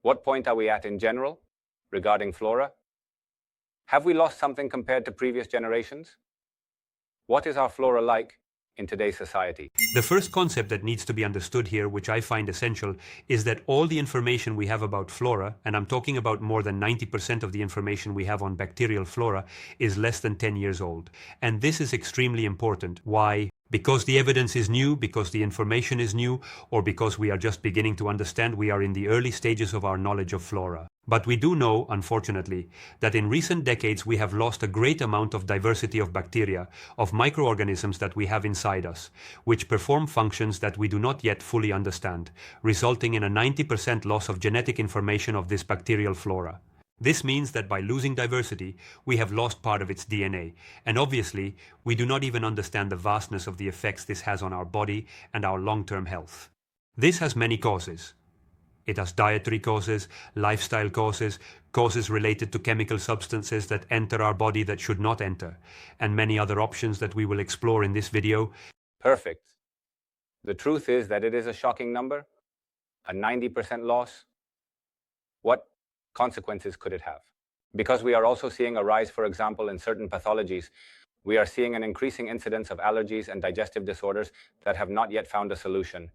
What point are we at in general regarding flora? Have we lost something compared to previous generations? What is our flora like in today's society? The first concept that needs to be understood here, which I find essential, is that all the information we have about flora, and I'm talking about more than 90% of the information we have on bacterial flora, is less than 10 years old. And this is extremely important. Why? Because the evidence is new, because the information is new, or because we are just beginning to understand we are in the early stages of our knowledge of flora. But we do know, unfortunately, that in recent decades we have lost a great amount of diversity of bacteria, of microorganisms that we have inside us, which perform functions that we do not yet fully understand, resulting in a 90% loss of genetic information of this bacterial flora. This means that by losing diversity, we have lost part of its DNA, and obviously, we do not even understand the vastness of the effects this has on our body and our long-term health. This has many causes. It has dietary causes, lifestyle causes, causes related to chemical substances that enter our body that should not enter, and many other options that we will explore in this video. Perfect. The truth is that it is a shocking number, a 90% loss. What consequences could it have? Because we are also seeing a rise, for example, in certain pathologies, we are seeing an increasing incidence of allergies and digestive disorders that have not yet found a solution.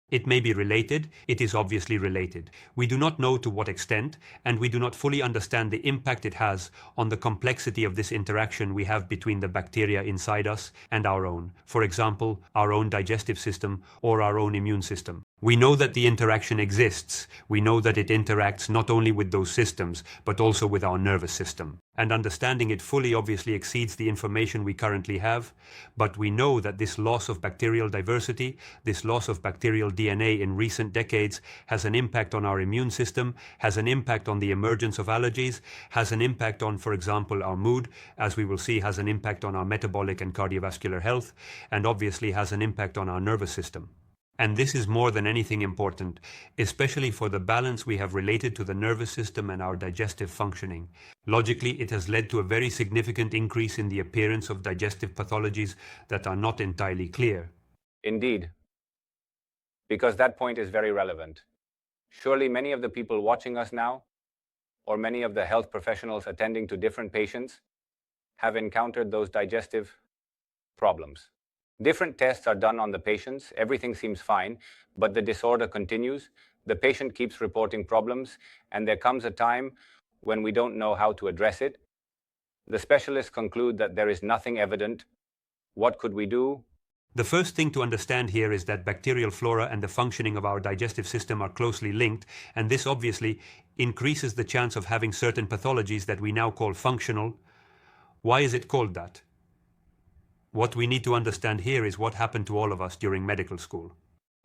It may be related, it is obviously related. We do not know to what extent, and we do not fully understand the impact it has on the complexity of this interaction we have between the bacteria inside us and our own. For example, our own digestive system or our own immune system. We know that the interaction exists. We know that it interacts not only with those systems, but also with our nervous system. And understanding it fully obviously exceeds the information we currently have, but we know that this loss of bacterial diversity, this loss of bacterial DNA in recent decades has an impact on our immune system, has an impact on the emergence of allergies, has an impact on, for example, our mood, as we will see, has an impact on our metabolic and cardiovascular health, and obviously has an impact on our nervous system. And this is more than anything important, especially for the balance we have related to the nervous system and our digestive functioning. Logically, it has led to a very significant increase in the appearance of digestive pathologies that are not entirely clear. Indeed, because that point is very relevant. Surely many of the people watching us now, or many of the health professionals attending to different patients, have encountered those digestive problems. Different tests are done on the patients, everything seems fine, but the disorder continues, the patient keeps reporting problems, and there comes a time when we don't know how to address it. The specialists conclude that there is nothing evident. What could we do? The first thing to understand here is that bacterial flora and the functioning of our digestive system are closely linked, and this obviously increases the chance of having certain pathologies that we now call functional. Why is it called that? What we need to understand here is what happened to all of us during medical school.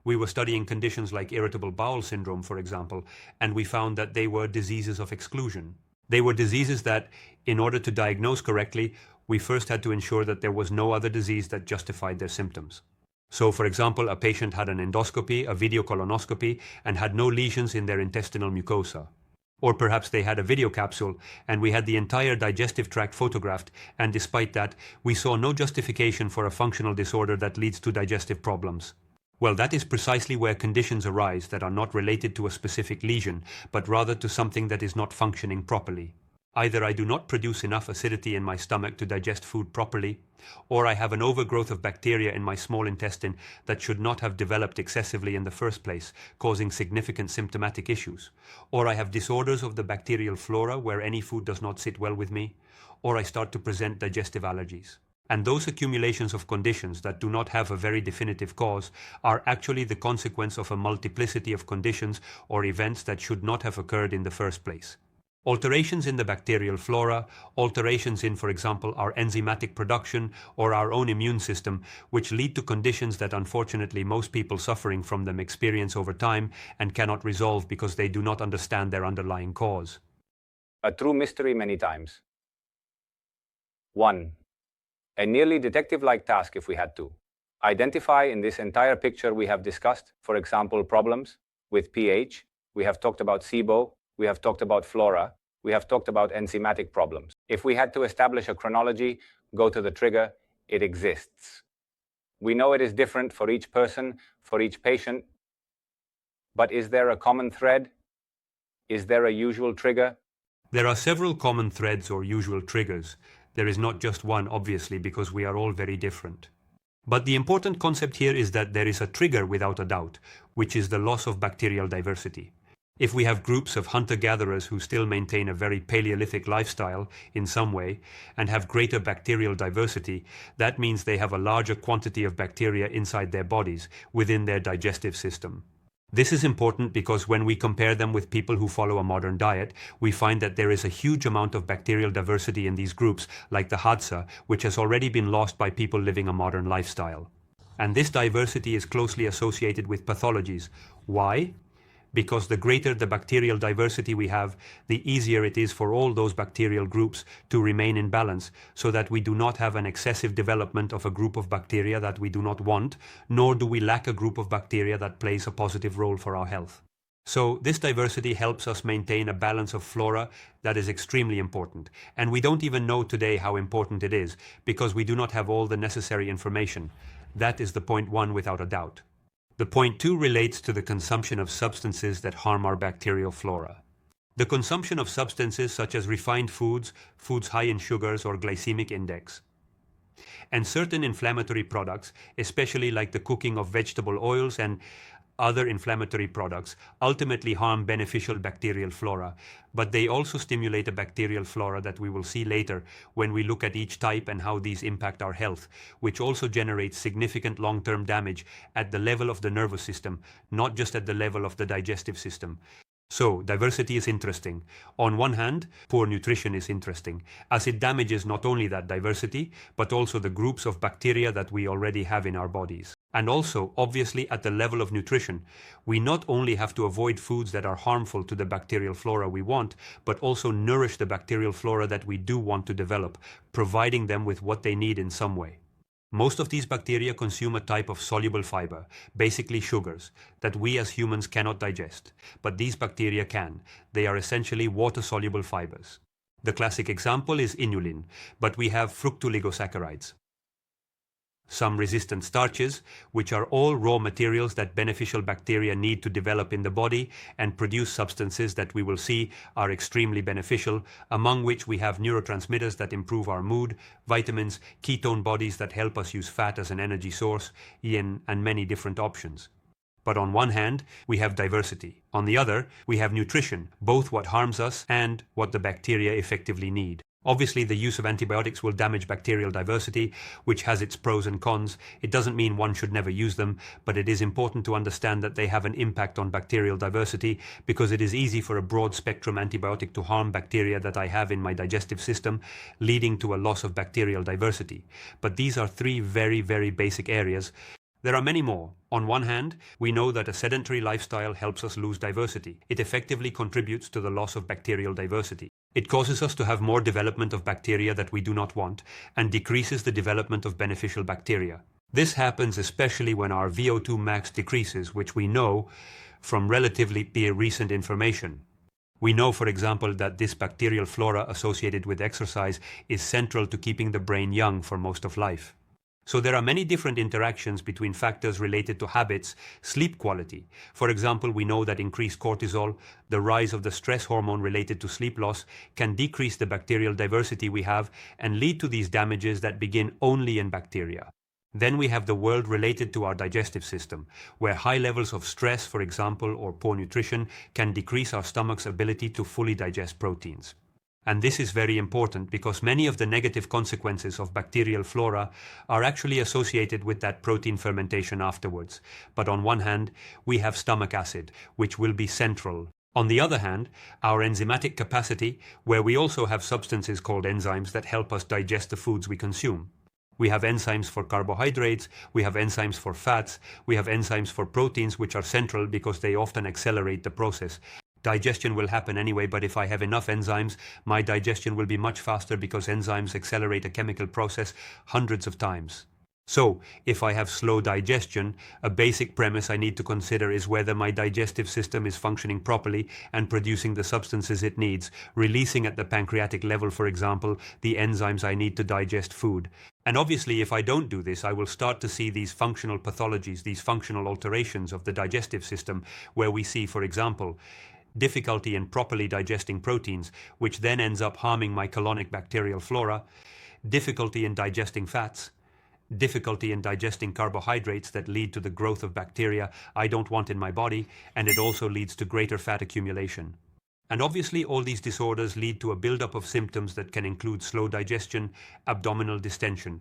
We were studying conditions like irritable bowel syndrome, for example, and we found that they were diseases of exclusion. They were diseases that, in order to diagnose correctly, we first had to ensure that there was no other disease that justified their symptoms. So, for example, a patient had an endoscopy, a video colonoscopy, and had no lesions in their intestinal mucosa. Or perhaps they had a video capsule and we had the entire digestive tract photographed, and despite that, we saw no justification for a functional disorder that leads to digestive problems. Well, that is precisely where conditions arise that are not related to a specific lesion, but rather to something that is not functioning properly. Either I do not produce enough acidity in my stomach to digest food properly, or I have an overgrowth of bacteria in my small intestine that should not have developed excessively in the first place, causing significant symptomatic issues, or I have disorders of the bacterial flora where any food does not sit well with me, or I start to present digestive allergies. And those accumulations of conditions that do not have a very definitive cause are actually the consequence of a multiplicity of conditions or events that should not have occurred in the first place. Alterations in the bacterial flora, alterations in, for example, our enzymatic production or our own immune system, which lead to conditions that unfortunately most people suffering from them experience over time and cannot resolve because they do not understand their underlying cause. A true mystery many times. 1. A nearly detective-like task if we had to. Identify in this entire picture we have discussed, for example, problems with pH, we have talked about SIBO, we have talked about flora, we have talked about enzymatic problems. If we had to establish a chronology, go to the trigger, it exists. We know it is different for each person, for each patient, but is there a common thread? Is there a usual trigger? There are several common threads or usual triggers. There is not just one, obviously, because we are all very different. But the important concept here is that there is a trigger without a doubt, which is the loss of bacterial diversity. If we have groups of hunter-gatherers who still maintain a very Paleolithic lifestyle in some way and have greater bacterial diversity, that means they have a larger quantity of bacteria inside their bodies, within their digestive system. This is important because when we compare them with people who follow a modern diet, we find that there is a huge amount of bacterial diversity in these groups, like the Hadza, which has already been lost by people living a modern lifestyle. And this diversity is closely associated with pathologies. Why? Because the greater the bacterial diversity we have, the easier it is for all those bacterial groups to remain in balance, so that we do not have an excessive development of a group of bacteria that we do not want, nor do we lack a group of bacteria that plays a positive role for our health. So this diversity helps us maintain a balance of flora that is extremely important. And we don't even know today how important it is, because we do not have all the necessary information. That is the point one without a doubt. The point two relates to the consumption of substances that harm our bacterial flora. The consumption of substances such as refined foods, foods high in sugars or glycemic index, and certain inflammatory products, especially like the cooking of vegetable oils and other inflammatory products, ultimately harm beneficial bacterial flora, but they also stimulate a bacterial flora that we will see later when we look at each type and how these impact our health, which also generates significant long-term damage at the level of the nervous system, not just at the level of the digestive system. So, diversity is interesting. On one hand, poor nutrition is interesting, as it damages not only that diversity, but also the groups of bacteria that we already have in our bodies. And also, obviously, at the level of nutrition, we not only have to avoid foods that are harmful to the bacterial flora we want, but also nourish the bacterial flora that we do want to develop, providing them with what they need in some way. Most of these bacteria consume a type of soluble fiber, basically sugars, that we as humans cannot digest. But these bacteria can. They are essentially water-soluble fibers. The classic example is inulin, but we have fructooligosaccharides, some resistant starches, which are all raw materials that beneficial bacteria need to develop in the body and produce substances that we will see are extremely beneficial, among which we have neurotransmitters that improve our mood, vitamins, ketone bodies that help us use fat as an energy source, and many different options. But on one hand, we have diversity. On the other, we have nutrition, both what harms us and what the bacteria effectively need. Obviously, the use of antibiotics will damage bacterial diversity, which has its pros and cons. It doesn't mean one should never use them, but it is important to understand that they have an impact on bacterial diversity, because it is easy for a broad-spectrum antibiotic to harm bacteria that I have in my digestive system, leading to a loss of bacterial diversity. But these are three very, very basic areas. There are many more. On one hand, we know that a sedentary lifestyle helps us lose diversity. It effectively contributes to the loss of bacterial diversity. It causes us to have more development of bacteria that we do not want and decreases the development of beneficial bacteria. This happens especially when our VO2 max decreases, which we know from relatively recent information. We know, for example, that this bacterial flora associated with exercise is central to keeping the brain young for most of life. So there are many different interactions between factors related to habits, sleep quality. For example, we know that increased cortisol, the rise of the stress hormone related to sleep loss, can decrease the bacterial diversity we have and lead to these damages that begin only in bacteria. Then we have the world related to our digestive system, where high levels of stress, for example, or poor nutrition can decrease our stomach's ability to fully digest proteins. And this is very important because many of the negative consequences of bacterial flora are actually associated with that protein fermentation afterwards. But on one hand, we have stomach acid, which will be central. On the other hand, our enzymatic capacity, where we also have substances called enzymes that help us digest the foods we consume. We have enzymes for carbohydrates, we have enzymes for fats, we have enzymes for proteins, which are central because they often accelerate the process. Digestion will happen anyway, but if I have enough enzymes, my digestion will be much faster because enzymes accelerate a chemical process hundreds of times. So, if I have slow digestion, a basic premise I need to consider is whether my digestive system is functioning properly and producing the substances it needs, releasing at the pancreatic level, for example, the enzymes I need to digest food. And obviously, if I don't do this, I will start to see these functional pathologies, these functional alterations of the digestive system, where we see, for example, difficulty in properly digesting proteins, which then ends up harming my colonic bacterial flora, difficulty in digesting fats, difficulty in digesting carbohydrates that lead to the growth of bacteria I don't want in my body, and it also leads to greater fat accumulation. And obviously all these disorders lead to a buildup of symptoms that can include slow digestion, abdominal distension,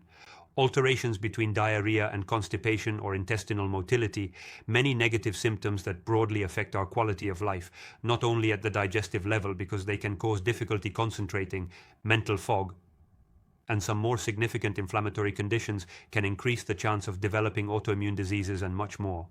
alterations between diarrhea and constipation or intestinal motility, many negative symptoms that broadly affect our quality of life, not only at the digestive level because they can cause difficulty concentrating, mental fog, and some more significant inflammatory conditions can increase the chance of developing autoimmune diseases and much more.